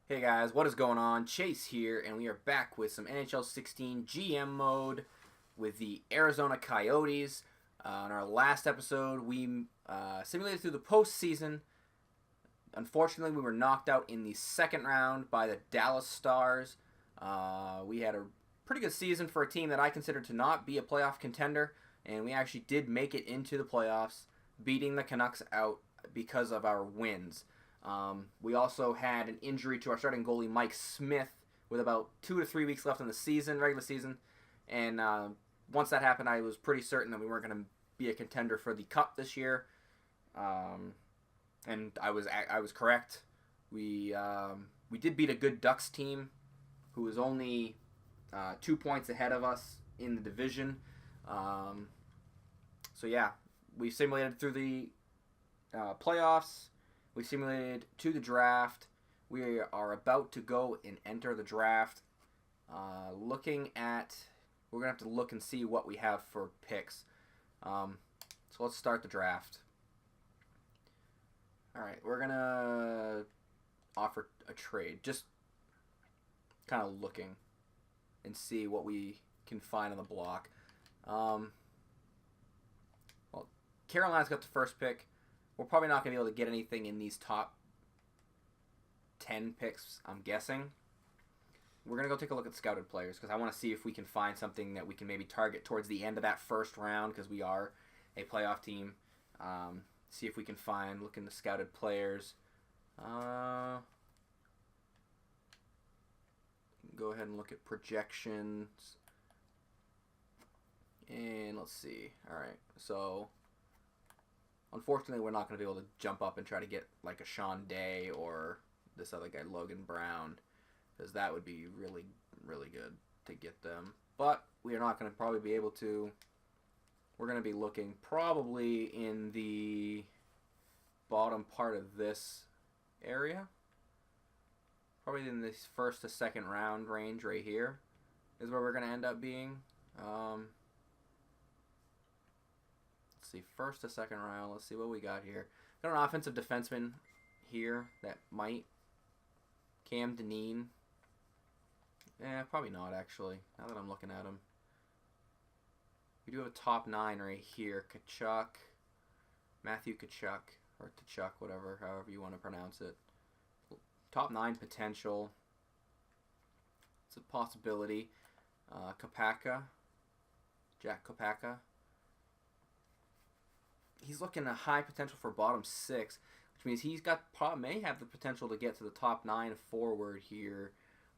Hey guys, what is going on? Chase here, and we are back with some NHL 16 GM mode with the Arizona Coyotes. In our last episode, we simulated through the postseason. Unfortunately, we were knocked out in the second round by the Dallas Stars. We had a pretty good season for a team that I consider to not be a playoff contender, and we actually did make it into the playoffs, beating the Canucks out because of our wins. We also had an injury to our starting goalie, Mike Smith, with about 2 to 3 weeks left in the season, regular season. And once that happened, I was pretty certain that we weren't going to be a contender for the Cup this year. And I was correct. We did beat a good Ducks team, who was only 2 points ahead of us in the division. So yeah, we simulated through the playoffs. We simulated to the draft. We are about to go and enter the draft. We're going to have to look and see what we have for picks. So let's start the draft. All right, we're going to offer a trade. Just kind of looking and see what we can find on the block. Well, Carolina's got the first pick. We're probably not going to be able to get anything in these top 10 picks, I'm guessing. We're going to go take a look at scouted players because I want to see if we can find something that we can maybe target towards the end of that first round because we are a playoff team. See if we can look into scouted players. Go ahead and look at projections. And let's see. All right, so unfortunately, we're not going to be able to jump up and try to get like a Sean Day or this other guy, Logan Brown, because that would be really, really good to get them. But we are not going to probably be able to. We're going to be looking probably in the bottom part of this area. Probably in this first to second round range right here is where we're going to end up being. Let's see, first to second round. Let's see what we got here. Got an offensive defenseman here that might. Cam Dineen. Probably not, actually, now that I'm looking at him. We do have a top 9 right here. Tkachuk. Matthew Tkachuk. Or Tkachuk, however you want to pronounce it. Top 9 potential. It's a possibility. Kopaka. Jack Kopaka. He's looking at high potential for bottom 6, which means he's may have the potential to get to the top 9 forward here.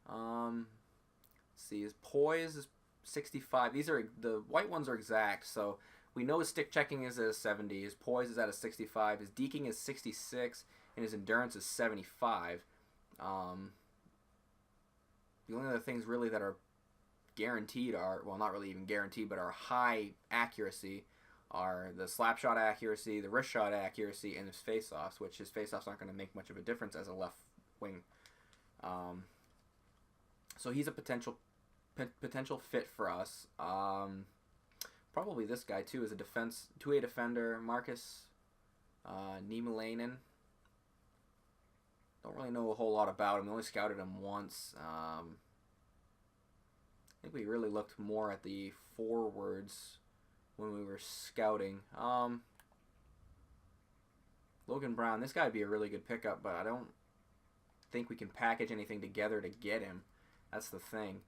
Let's see, his poise is 65. The white ones are exact, so we know his stick checking is at a 70. His poise is at a 65. His deking is 66, and his endurance is 75. The only other things really that are guaranteed are, well, not really even guaranteed, but are high accuracy are the slap shot accuracy, the wrist shot accuracy, and his face-offs, which his face-offs aren't going to make much of a difference as a left wing. So he's a potential fit for us. Probably this guy too is a 2A defender, Marcus Niemelainen. Don't really know a whole lot about him. We only scouted him once. I think we really looked more at the forwards when we were scouting. Logan Brown, this guy would be a really good pickup, but I don't think we can package anything together to get him. That's the thing.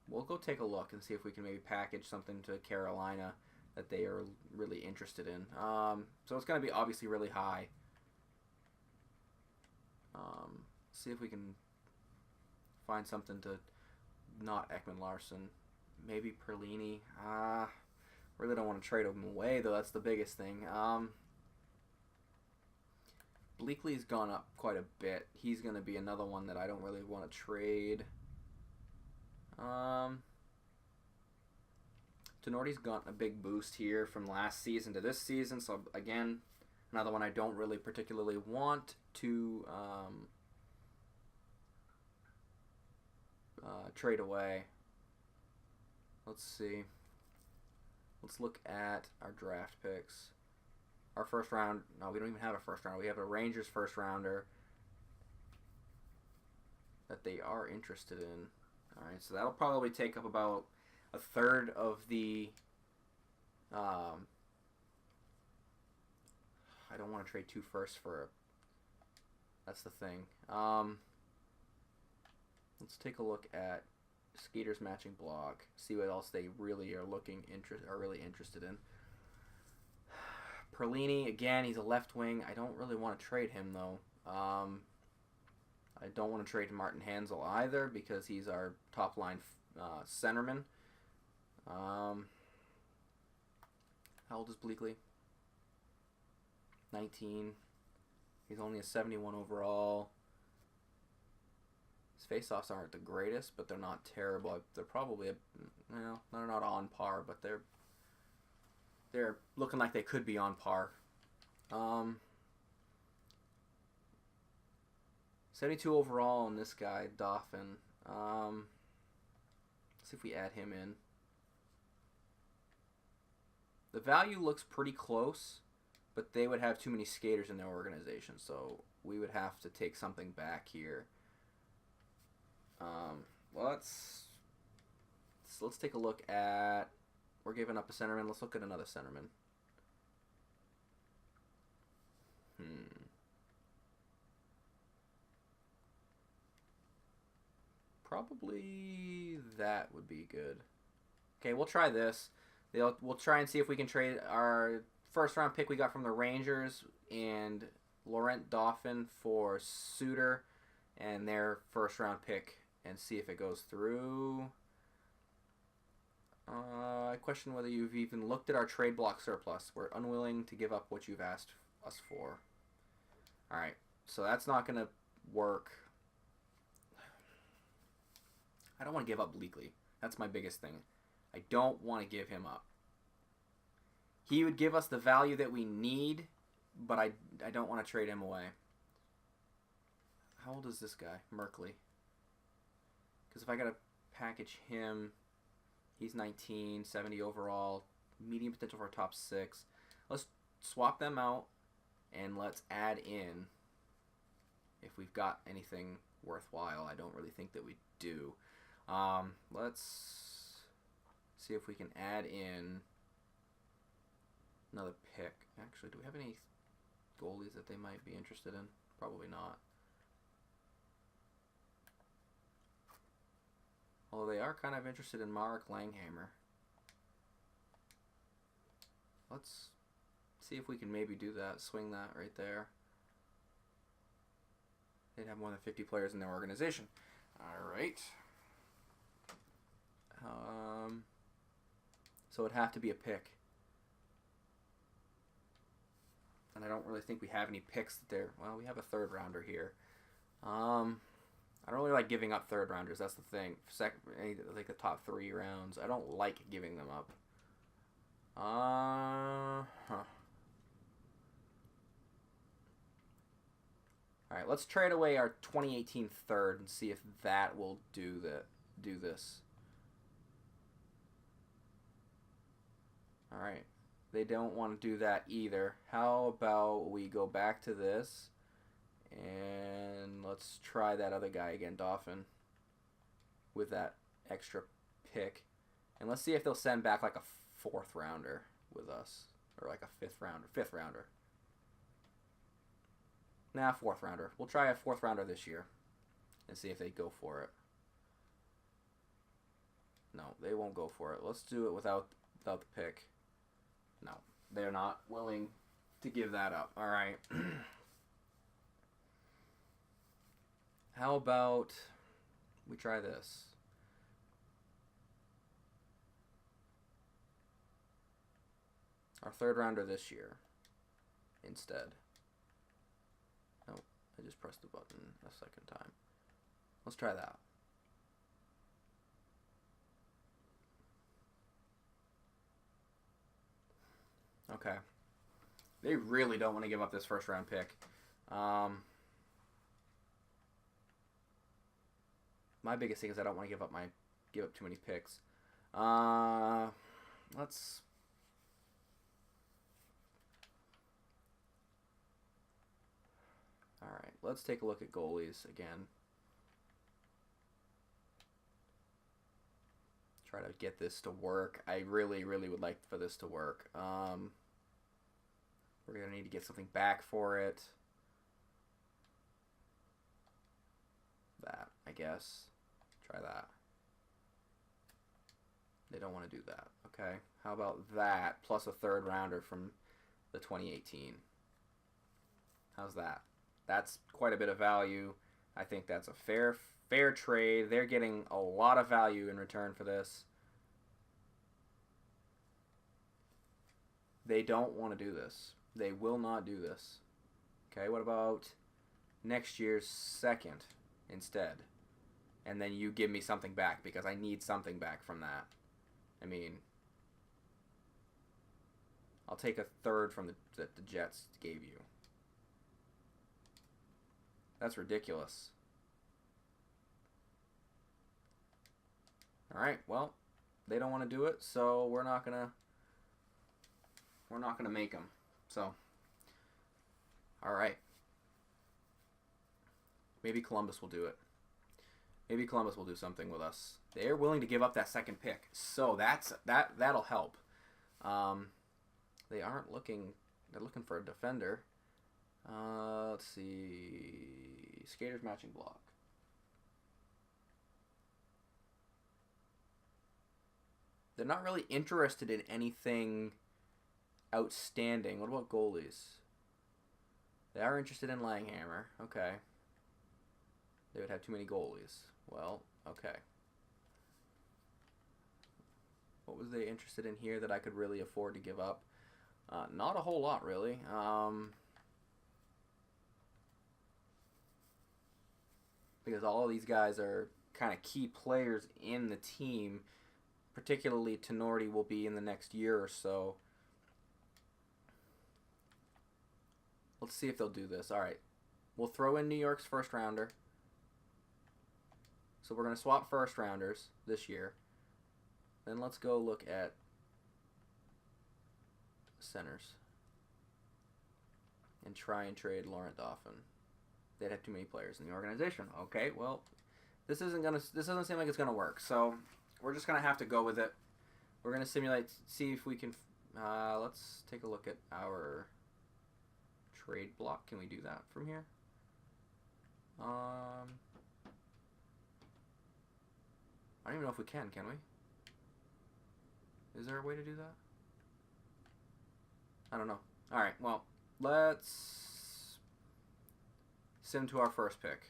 We'll go take a look and see if we can maybe package something to Carolina that they are really interested in. So it's going to be obviously really high. See if we can find something to not Ekman Larson. Maybe Perlini. Really don't want to trade him away, though. That's the biggest thing. Bleakley's gone up quite a bit. He's going to be another one that I don't really want to trade. Tenorti's gotten a big boost here from last season to this season. So, again, another one I don't really particularly want to trade away. Let's see. Let's look at our draft picks. Our first round, no, we don't even have a first rounder. We have a Rangers first rounder. that they are interested in. All right, so that'll probably take up about a third of the. I don't want to trade 2 firsts for. That's the thing. Let's take a look at Skater's matching block. See what else they really are really interested in. Perlini, again, he's a left wing. I don't really want to trade him though. I don't want to trade Martin Hansel either because he's our top line centerman. How old is Bleakley? 19. He's only a 71 overall. His face-offs aren't the greatest, but they're not terrible. They're probably, they're not on par, but they're looking like they could be on par. 72 overall on this guy, Dauphin. Let's see if we add him in. The value looks pretty close, but they would have too many skaters in their organization, so we would have to take something back here. Let's take a look at. We're giving up a centerman. Let's look at another centerman. Probably that would be good. Okay, we'll try this. We'll try and see if we can trade our first round pick we got from the Rangers and Laurent Dauphin for Suter and their first round pick and see if it goes through. I question whether you've even looked at our trade block surplus. We're unwilling to give up what you've asked us for. Alright, so that's not going to work. I don't want to give up Bleakley. That's my biggest thing. I don't want to give him up. He would give us the value that we need, but I don't want to trade him away. How old is this guy, Merkley? Because if I got to package him, he's 19, 70 overall, medium potential for top 6. Let's swap them out, and let's add in if we've got anything worthwhile. I don't really think that we do. Let's see if we can add in another pick. Actually, do we have any goalies that they might be interested in? Probably not. Although they are kind of interested in Marek Langhammer. Let's see if we can maybe do that, swing that right there. They'd have more than 50 players in their organization. Alright. So it'd have to be a pick. And I don't really think we have any picks that they're... Well, we have a third rounder here. I don't really like giving up third rounders. That's the thing. Like the top 3 rounds. I don't like giving them up. Alright, let's trade away our 2018 third and see if that will do this. Alright. They don't want to do that either. How about we go back to this and let's try that other guy again, Dauphin, with that extra pick. And let's see if they'll send back like a 4th rounder with us. Or like a 5th rounder. Nah, 4th rounder. We'll try a 4th rounder this year and see if they go for it. No, they won't go for it. Let's do it without the pick. No, they're not willing to give that up. All right. How about we try this? Our 3rd rounder this year instead. No, I just pressed the button a 2nd time. Let's try that. Okay. They really don't want to give up this 1st round pick. My biggest thing is I don't want to give up too many picks. Let's... Alright, let's take a look at goalies again. try to get this to work. I really, really would like for this to work. We're going to need to get something back for it. That, I guess. Try that. They don't want to do that. Okay. How about that plus a third rounder from the 2018? How's that? That's quite a bit of value. I think that's a fair trade. They're getting a lot of value in return for this. They don't want to do this. They will not do this. Okay, what about next year's second instead? And then you give me something back because I need something back from that. I mean, I'll take a third from that the Jets gave you. That's ridiculous. All right, well, they don't want to do it, so we're not gonna make them. So, all right. Maybe Columbus will do it. Maybe Columbus will do something with us. They're willing to give up that second pick, so that'll help. They aren't looking. They're looking for a defender. Let's see. Skaters matching block. They're not really interested in anything outstanding. What about goalies? They are interested in Langhammer. Okay. They would have too many goalies. Well, okay. What was they interested in here that I could really afford to give up? Not a whole lot, really. Because all of these guys are kind of key players in the team. Particularly Tenorti will be in the next year or so. Let's see if they'll do this. All right. We'll throw in New York's first rounder. So we're going to swap first rounders this year. Then let's go look at centers. And try and trade Laurent Dauphin. They'd have too many players in the organization. Okay, well, this doesn't seem like it's going to work. So we're just going to have to go with it. We're going to simulate, see if we can, let's take a look at our trade block. Can we do that from here? I don't even know if we can we? Is there a way to do that? I don't know. Alright, well, let's sim to our first pick.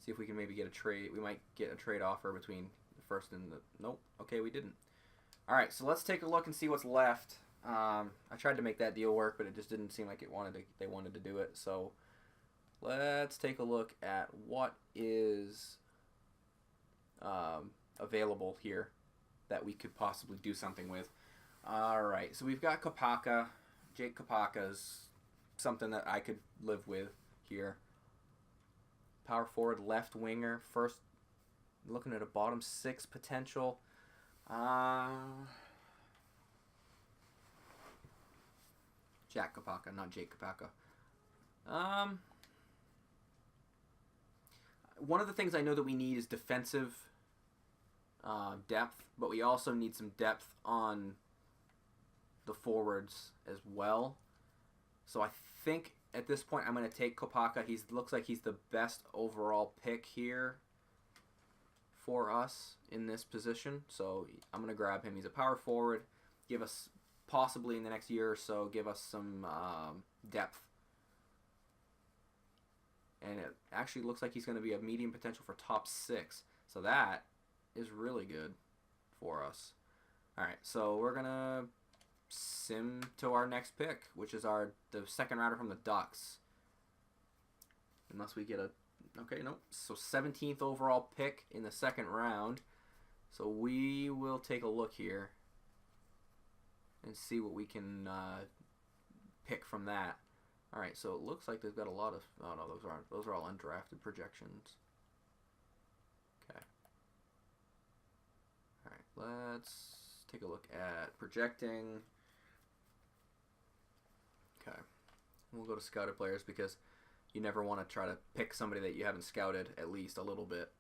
See if we can maybe get a trade. We might get a trade offer between the first and the... Nope. Okay, we didn't. Alright, so let's take a look and see what's left. I tried to make that deal work, but it just didn't seem like they wanted to do it. So let's take a look at what is available here that we could possibly do something with. Alright, so we've got Kopaka. Jake Kopaka's something that I could live with here. Power forward, left winger. First, looking at a bottom six potential. Jack Kopaka, not Jake Kopaka. One of the things I know that we need is defensive depth, but we also need some depth on the forwards as well. So I think at this point I'm going to take Kopaka. He looks like he's the best overall pick here for us in this position. So I'm going to grab him. He's a power forward. Give us, possibly in the next year or so, give us some depth. And it actually looks like he's going to be a medium potential for top six. So that is really good for us. All right, so we're going to sim to our next pick, which is the second rounder from the Ducks. Unless we get a... Okay, nope. So 17th overall pick in the second round. So we will take a look here and see what we can pick from that. All right, so it looks like they've got a lot of... Oh, no, those aren't. Those are all undrafted projections. Okay. All right, let's take a look at projecting. Okay. We'll go to scouted players because you never want to try to pick somebody that you haven't scouted at least a little bit.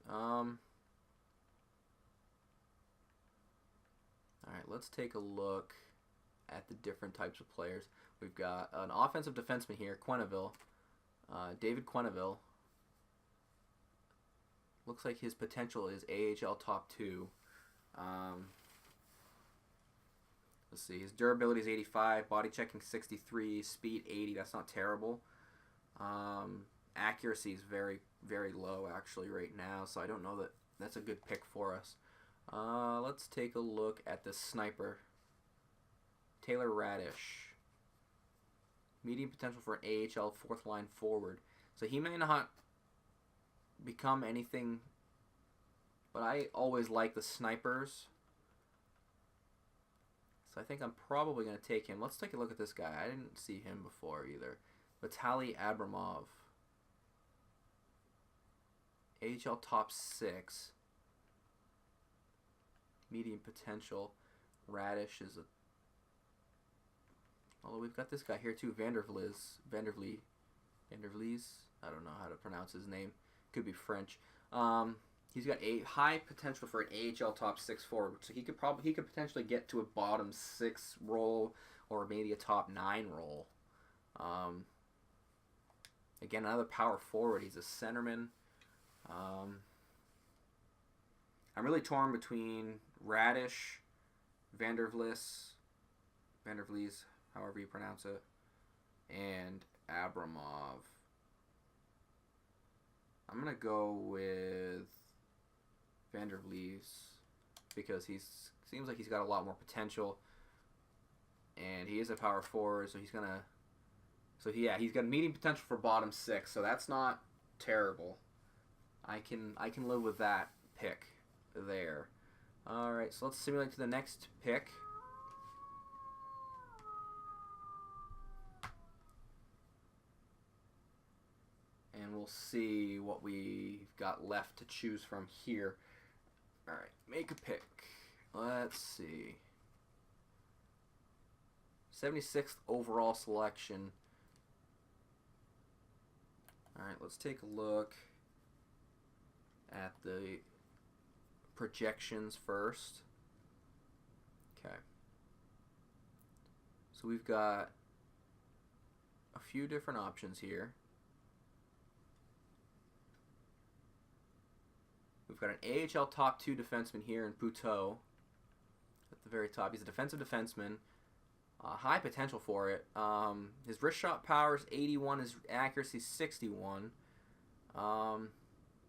All right, let's take a look at the different types of players. We've got an offensive defenseman here, Quenneville, David Quenneville. Looks like his potential is AHL top 2. Let's see, his durability is 85, body checking 63, speed 80. That's not terrible. Accuracy is very, very low actually right now, so I don't know that that's a good pick for us. Let's take a look at the sniper, Taylor Radish. Medium potential for an AHL fourth line forward. So he may not become anything, but I always like the snipers. So I think I'm probably going to take him. Let's take a look at this guy. I didn't see him before either. Vitaly Abramov. AHL top 6. Medium potential. Radish is a... Although we've got this guy here too, Vandervlies. I don't know how to pronounce his name. Could be French. He's got a high potential for an AHL top 6 forward, so he could potentially get to a bottom 6 role or maybe a top 9 role. Again, another power forward. He's a centerman. I'm really torn between Radish, Vandervlies, however you pronounce it, and Abramov. I'm going to go with Vandervlies because seems like he's got a lot more potential, and he is a power forward, so he's got medium potential for bottom 6, so that's not terrible. I can live with that pick there. All right, so let's simulate to the next pick. And we'll see what we've got left to choose from here. All right, make a pick. Let's see. 76th overall selection. All right, let's take a look at the projections first. Okay. So we've got a few different options here. We've got an AHL top 2 defenseman here in Puteau at the very top. He's a defensive defenseman. High potential for it. His wrist shot power is 81. His accuracy is 61.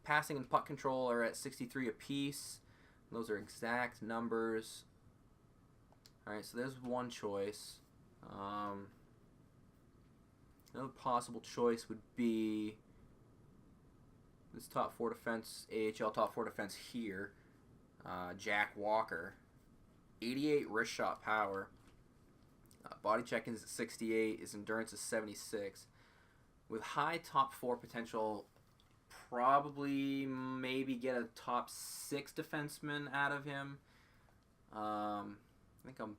Passing and puck control are at 63 apiece. Those are exact numbers. Alright, so there's one choice. Another possible choice would be this top 4 defense, AHL top 4 defense here, Jack Walker. 88 wrist shot power. Body checking is at 68. His endurance is 76. With high top 4 potential, probably maybe get a top 6 defenseman out of him. I think I'm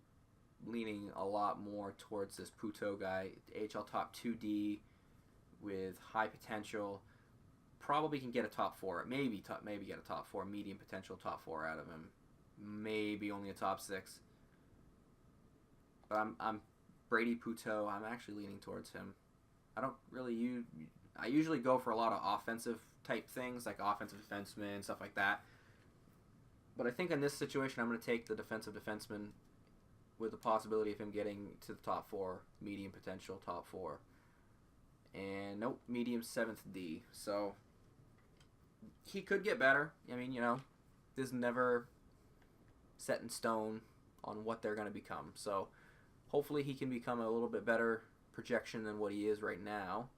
leaning a lot more towards this Puteau guy. AHL top 2D with high potential. Probably can get a top 4. Maybe get a top 4. Medium potential top 4 out of him. Maybe only a top 6. But I'm Brady Puteau. I'm actually leaning towards him. I usually go for a lot of offensive type things, like offensive defensemen, stuff like that. But I think in this situation, I'm going to take the defensive defenseman with the possibility of him getting to the top 4, medium potential top 4. And nope, medium 7th D. So he could get better. I mean, this is never set in stone on what they're going to become. So hopefully he can become a little bit better projection than what he is right now.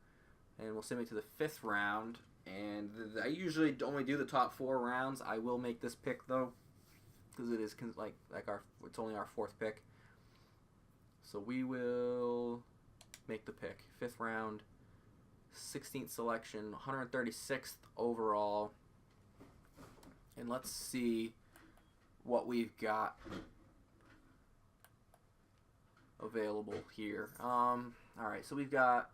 And we'll send me to the 5th round. And I usually only do the top 4 rounds. I will make this pick though, because it is it's only our 4th pick. So we will make the pick. 5th round, 16th selection, 136th overall. And let's see what we've got available here. Alright, so we've got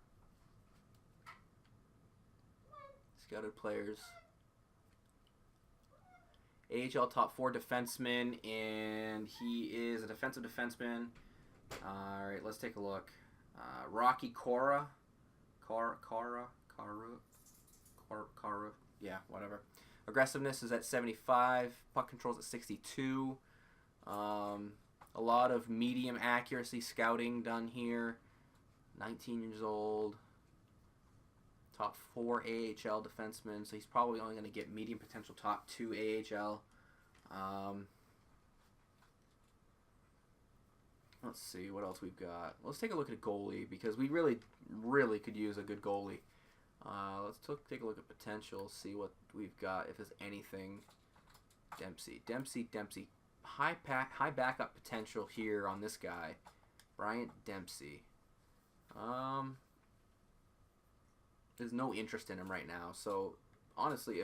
scouted players. AHL top 4 defenseman, and he is a defensive defenseman. All right, let's take a look. Rocky Cora. Yeah, whatever. Aggressiveness is at 75. Puck control is at 62. A lot of medium accuracy scouting done here. 19 years old. Top 4 AHL defenseman, so he's probably only going to get medium potential top 2 AHL. Let's see what else we've got. Let's take a look at goalie, because we really could use a good goalie. Let's take a look at potential, see what we've got, if there's anything. Dempsey. High backup potential here on this guy. Bryant Dempsey. There's no interest in him right now. So honestly,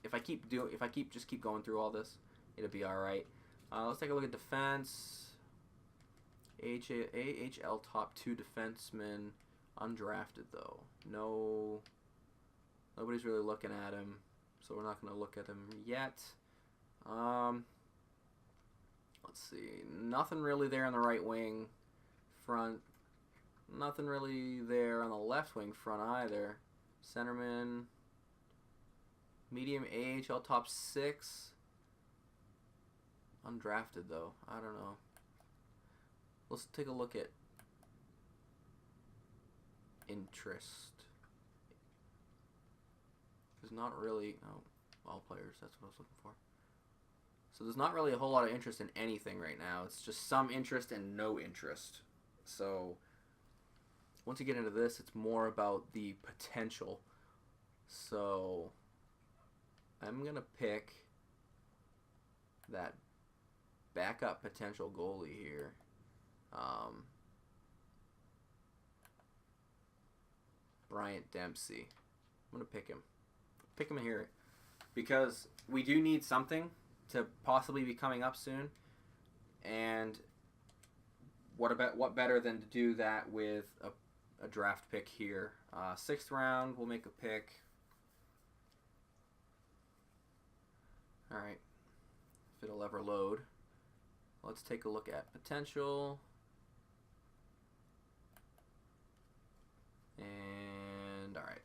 if I keep going through all this, it'll be all right. Let's take a look at defense. AHL top 2 defenseman, undrafted though. Nobody's really looking at him, so we're not going to look at him yet. Let's see. Nothing really there on the right wing front. Nothing really there on the left wing front either. Centerman. Medium AHL top 6. Undrafted though. I don't know. Let's take a look at interest. There's not really... Oh, all players. That's what I was looking for. So there's not really a whole lot of interest in anything right now. It's just some interest and no interest. So once you get into this, it's more about the potential. So I'm going to pick that backup potential goalie here. Bryant Dempsey. I'm going to pick him. Pick him here because we do need something to possibly be coming up soon. And what better than to do that with a draft pick here. 6th round, we'll make a pick. Alright. If it'll ever load. Let's take a look at potential. And, alright.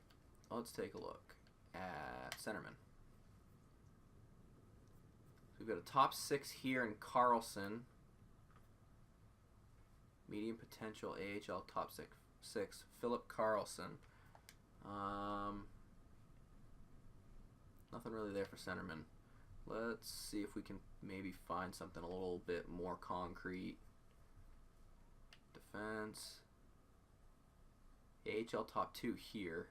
Let's take a look at centerman. We've got a top 6 here in Carlson. Medium potential AHL top 6 Philip Carlson. Nothing really there for centerman. Let's see if we can maybe find something a little bit more concrete. Defense. AHL top 2 here.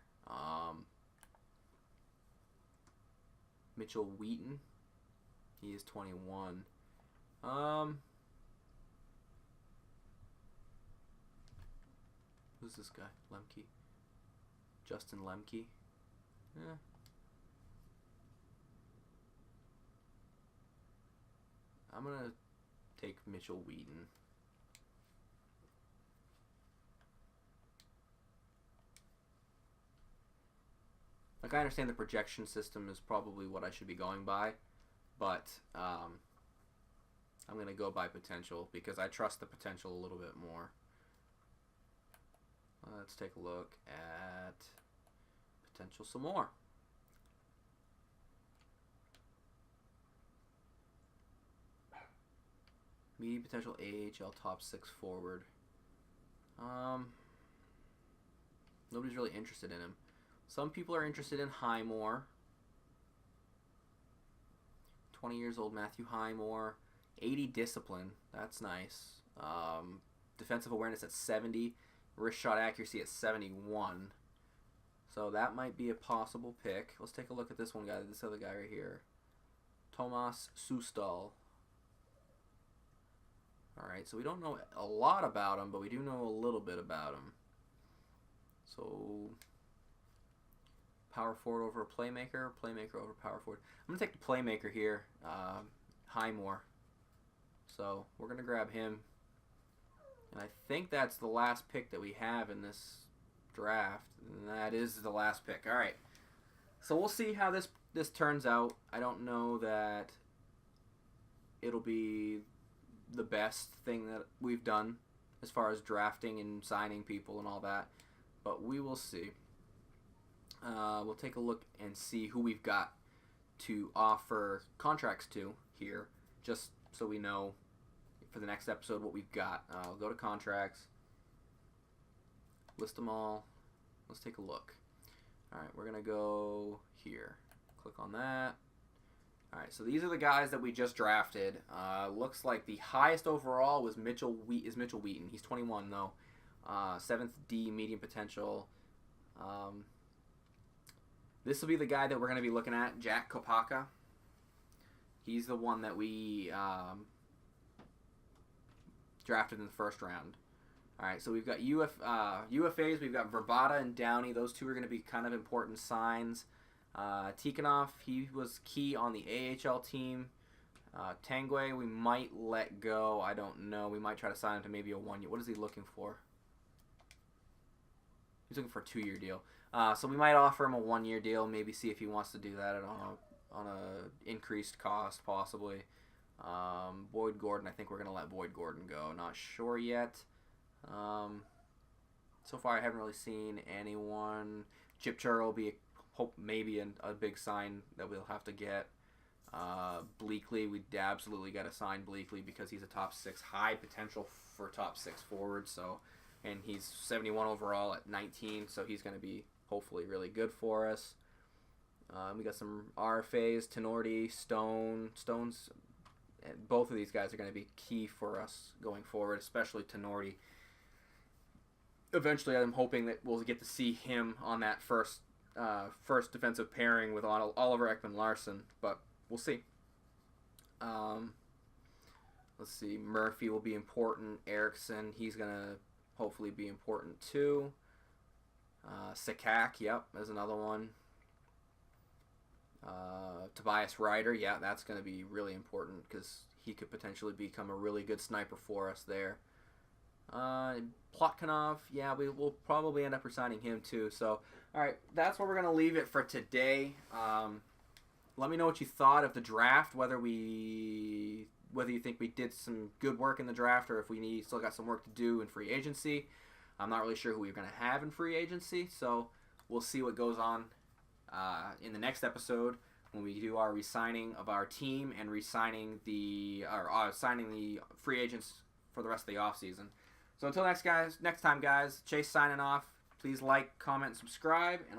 Mitchell Wheaton. He is 21. Who's this guy? Lemke. Justin Lemke. Yeah. I'm going to take Mitchell Wheaton. Like, I understand the projection system is probably what I should be going by, but I'm going to go by potential because I trust the potential a little bit more. Let's take a look at potential some more. Medium potential AHL top 6 forward. Nobody's really interested in him. Some people are interested in Highmore. 20 years old Matthew Highmore. 80 discipline. That's nice. Defensive awareness at 70. Wrist shot accuracy at 71. So that might be a possible pick. Let's take a look at this one guy, this other guy right here. Tomas Sustal. Alright, so we don't know a lot about him, but we do know a little bit about him. So, power forward over a playmaker over power forward. I'm going to take the playmaker here, Highmore. So, we're going to grab him. And I think that's the last pick that we have in this draft. And that is the last pick. Alright. So we'll see how this turns out. I don't know that it'll be the best thing that we've done as far as drafting and signing people and all that. But we will see. We'll take a look and see who we've got to offer contracts to here, just so we know for the next episode what we've got. I'll go to contracts, list them all. Let's take a look. All right, we're going to go here. Click on that. All right, so these are the guys that we just drafted. Looks like the highest overall was Mitchell Wheaton. He's 21 though. 7th D, medium potential. This will be the guy that we're going to be looking at, Jack Kopaka. He's the one that we drafted in the first round. All right, so we've got UFAs. We've got Verbata and Downey. Those two are going to be kind of important signs. Tikhonov, he was key on the AHL team. Tanguay, we might let go. I don't know. We might try to sign him to maybe a 1 year. What is he looking for? He's looking for a 2-year deal. So we might offer him a 1-year deal. Maybe see if he wants to do that on a increased cost, possibly. Boyd Gordon, I think we're gonna let Boyd Gordon go. Not sure yet. So far, I haven't really seen anyone. Chip Churro will be maybe a big sign that we'll have to get. Bleakley, we absolutely got to sign Bleakley because he's a top 6, high potential for top 6 forward. So, and he's 71 overall at 19, so he's going to be hopefully really good for us. We got some RFAs, Tenorti, Stones. Both of these guys are going to be key for us going forward, especially Tenorti. Eventually, I'm hoping that we'll get to see him on that first defensive pairing with Oliver Ekman-Larsson, but we'll see. Let's see. Murphy will be important. Erickson, he's going to hopefully be important too. Sakak, yep, there's another one. Tobias Ryder, yeah, that's going to be really important because he could potentially become a really good sniper for us there. Plotkinov, yeah, we will probably end up resigning him too. So, all right, that's where we're going to leave it for today. Let me know what you thought of the draft, whether you think we did some good work in the draft or if we still got some work to do in free agency. I'm not really sure who we're going to have in free agency, so we'll see what goes on in the next episode when we do our re-signing of our team and signing the free agents for the rest of the offseason. So until next time, guys, Chase signing off. Please like, comment, and subscribe, and I'll